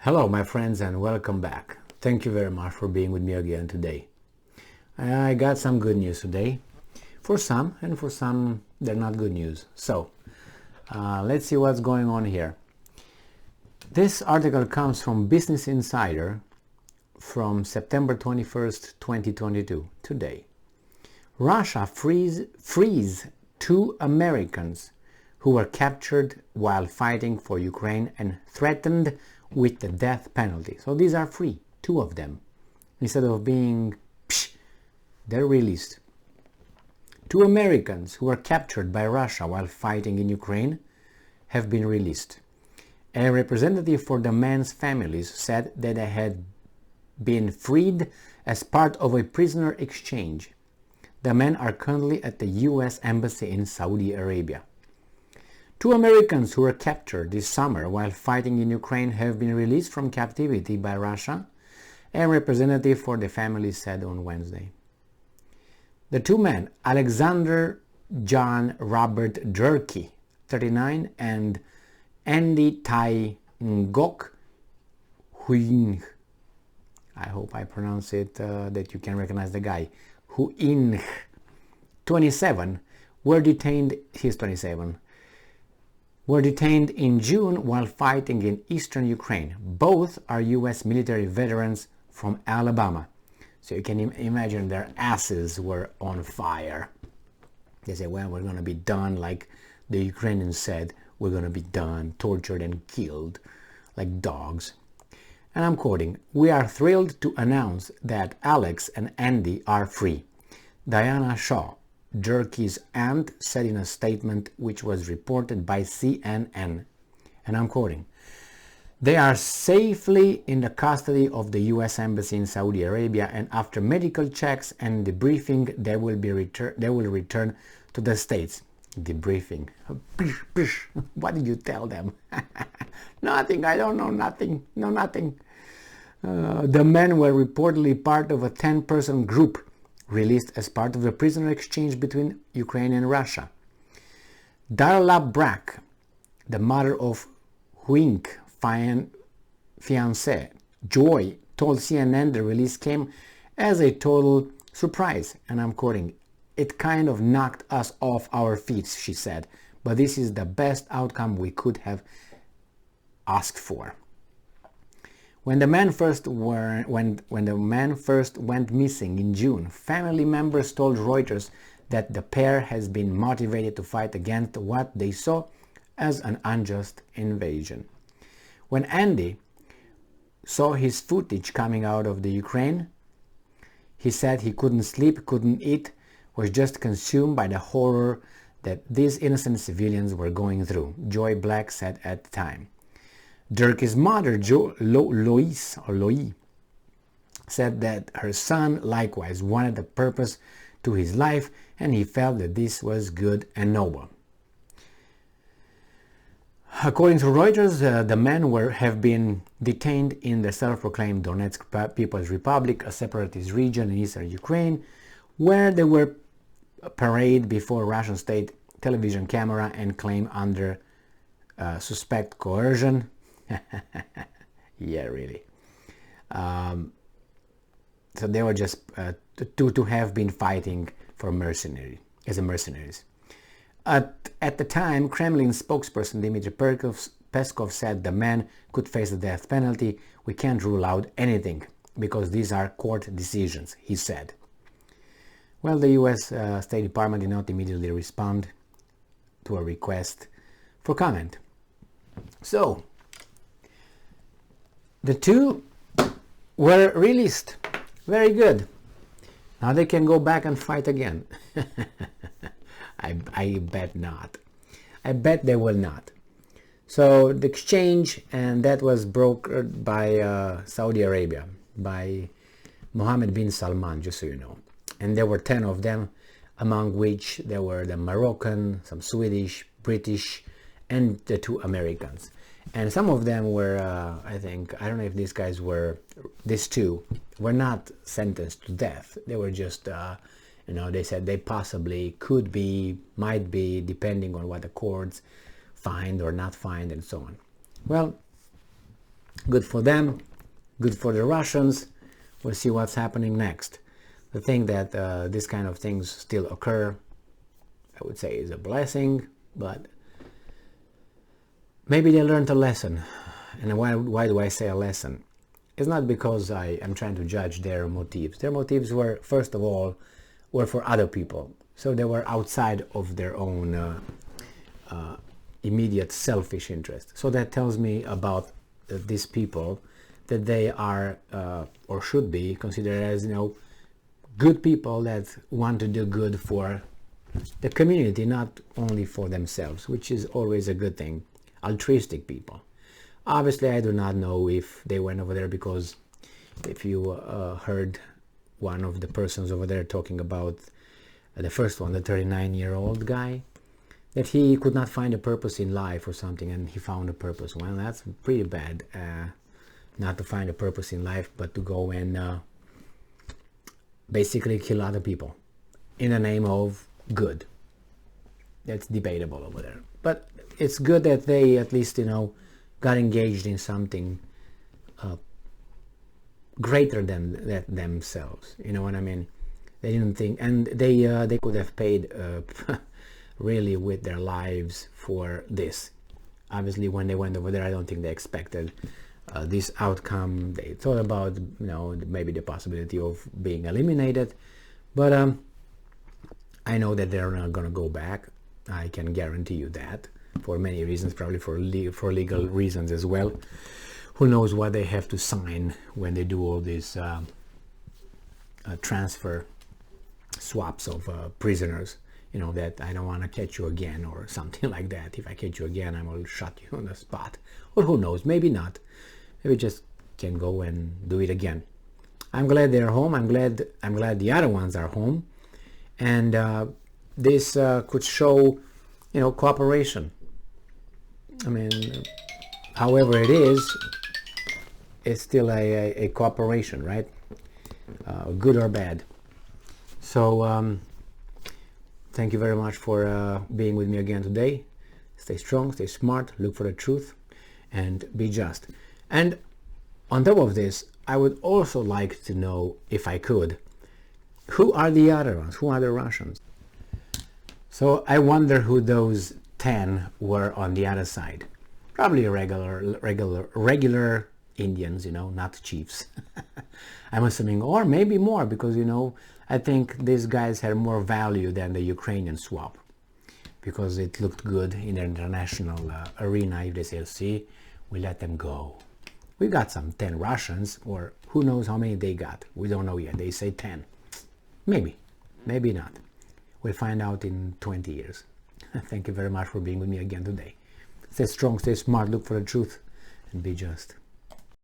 Hello my friends and welcome back. Thank you very much for being with me again today. I got some good news today. For some, and for some they're not good news. So let's see what's going on here. This article comes from Business Insider from September 21st, 2022, today. Russia frees two Americans who were captured while fighting for Ukraine and threatened with the death penalty. So these are free, two of them. Instead of being, they're released. Two Americans who were captured by Russia while fighting in Ukraine have been released. A representative for the men's families said that they had been freed as part of a prisoner exchange. The men are currently at the US Embassy in Saudi Arabia. Two Americans who were captured this summer while fighting in Ukraine have been released from captivity by Russia, a representative for the family said on Wednesday. The two men, Alexander John Robert Durkee, 39, and Andy Tai Ngok Huing, I hope I pronounce it that you can recognize the guy, Huing, 27, were detained in June while fighting in eastern Ukraine. Both are US military veterans from Alabama. So you can imagine their asses were on fire. They said, well, we're going to be done like the Ukrainians said, we're going to be done, tortured and killed like dogs. And I'm quoting, "We are thrilled to announce that Alex and Andy are free," Diana Shaw, Durkee's aunt, said in a statement which was reported by CNN. And I'm quoting, "They are safely in the custody of the US Embassy in Saudi Arabia, and after medical checks and debriefing, they will return to the States." Debriefing. What did you tell them? Nothing. I don't know nothing. No, nothing. The men were reportedly part of a 10-person group released as part of the prisoner exchange between Ukraine and Russia. Darla Brack, the mother of Huink fiancé Joy, told CNN the release came as a total surprise, and I'm quoting, "It kind of knocked us off our feet," she said, "but this is the best outcome we could have asked for." When the man first went missing in June, family members told Reuters that the pair has been motivated to fight against what they saw as an unjust invasion. When Andy saw his footage coming out of the Ukraine, he said he couldn't sleep, couldn't eat, was just consumed by the horror that these innocent civilians were going through, Joy Black said at the time. Durkee's mother, Lois, said that her son likewise wanted a purpose to his life, and he felt that this was good and noble. According to Reuters, the men have been detained in the self-proclaimed Donetsk People's Republic, a separatist region in eastern Ukraine, where they were paraded before Russian state television camera and claimed under suspect coercion. Yeah, really. So they were just to have been fighting for mercenaries. At the time, Kremlin spokesperson Dmitry Peskov said the men could face the death penalty. "We can't rule out anything because these are court decisions," he said. Well, the US State Department did not immediately respond to a request for comment. So, the two were released. Very good. Now they can go back and fight again. I bet not. I bet they will not. So the exchange, and that was brokered by Saudi Arabia, by Mohammed bin Salman, just so you know. And there were 10 of them, among which there were the Moroccan, some Swedish, British, and the two Americans. And some of them were, I don't know if these two were not sentenced to death. They were just, they said they possibly could be, might be, depending on what the courts find or not find and so on. Well, Good for them, good for the Russians. We'll see what's happening next. The thing that this kind of things still occur, I would say, is a blessing, but maybe they learned a lesson. And why do I say a lesson? It's not because I am trying to judge their motives. Their motives were, first of all, were for other people. So they were outside of their own immediate selfish interest. So that tells me about these people, that they are or should be considered as, good people that want to do good for the community, not only for themselves, which is always a good thing. Altruistic people. Obviously, I do not know if they went over there, because if you heard one of the persons over there talking about the first one, the 39-year-old guy, that he could not find a purpose in life or something, and he found a purpose. Well, that's pretty bad, not to find a purpose in life, but to go and basically kill other people in the name of good. That's debatable over there. But it's good that they at least, got engaged in something greater than themselves. You know what I mean? They didn't think, and they could have paid really with their lives for this. Obviously, when they went over there, I don't think they expected this outcome. They thought about, maybe the possibility of being eliminated, but I know that they're not going to go back. I can guarantee you that, for many reasons, probably for legal reasons as well. Who knows what they have to sign when they do all these transfer swaps of prisoners, that I don't want to catch you again or something like that. If I catch you again, I will shot you on the spot. Or who knows, maybe not. Maybe just can go and do it again. I'm glad they're home. I'm glad the other ones are home. And this could show, cooperation. I mean, however it is, it's still a cooperation, right? Good or bad. So thank you very much for being with me again today. Stay strong, stay smart, look for the truth, and be just. And on top of this, I would also like to know, if I could, who are the other ones? Who are the Russians? So I wonder who those 10 were on the other side. Probably regular Indians, not chiefs. I'm assuming, or maybe more, because, I think these guys had more value than the Ukrainian swap, because it looked good in the international arena. If they say, see, we let them go. We got some 10 Russians, or who knows how many they got. We don't know yet. They say 10. Maybe, maybe not. We'll find out in 20 years. Thank you very much for being with me again today. Stay strong, stay smart, look for the truth, and be just.